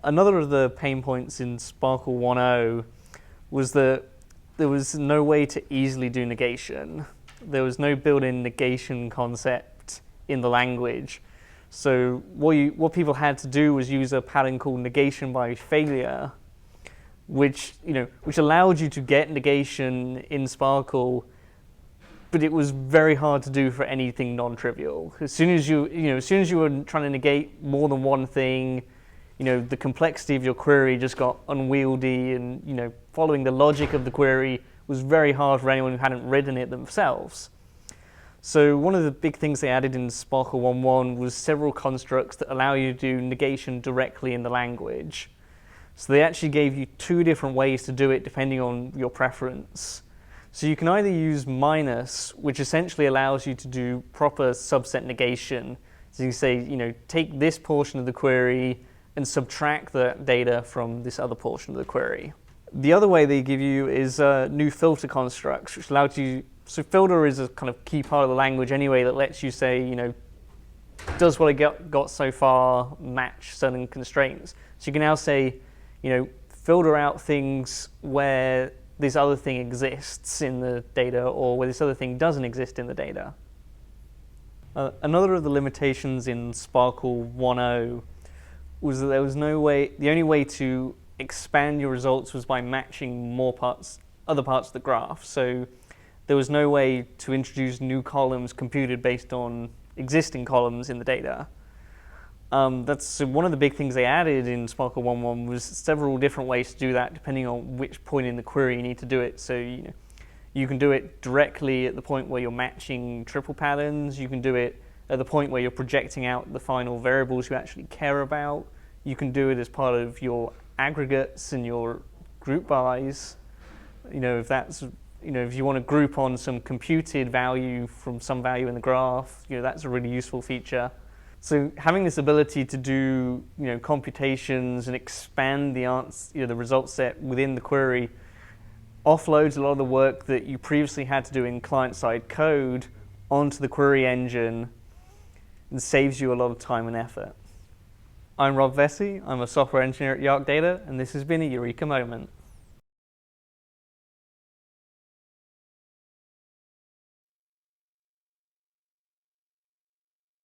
Another of the pain points in SPARQL 1.0 was that there was no way to easily do negation. There was no built-in negation concept in the language. So what people had to do was use a pattern called negation by failure, which allowed you to get negation in SPARQL, but it was very hard to do for anything non-trivial. As soon as you were trying to negate more than one thing, the complexity of your query just got unwieldy, and following the logic of the query was very hard for anyone who hadn't written it themselves. So one of the big things they added in SPARQL 1.1 was several constructs that allow you to do negation directly in the language. So they actually gave you two different ways to do it depending on your preference. So you can either use minus, which essentially allows you to do proper subset negation. So you say, take this portion of the query and subtract the data from this other portion of the query. The other way they give you is new filter constructs, which allows you. So filter is a kind of key part of the language anyway that lets you say, does what I got so far match certain constraints? So you can now say, filter out things where this other thing exists in the data or where this other thing doesn't exist in the data. Another of the limitations in SPARQL 1.0 was that there was no way, the only way to expand your results was by matching other parts of the graph. So there was no way to introduce new columns computed based on existing columns in the data. So one of the big things they added in SPARQL 1.1 was several different ways to do that depending on which point in the query you need to do it. So you can do it directly at the point where you're matching triple patterns. You can do it at the point where you're projecting out the final variables you actually care about. You can do it as part of your aggregates and your group bys. If you want to group on some computed value from some value in the graph, that's a really useful feature. So having this ability to do computations and expand the result set within the query offloads a lot of the work that you previously had to do in client-side code onto the query engine and saves you a lot of time and effort. I'm Vesse. I'm a software engineer at YarcData, and this has been a Eureka Moment.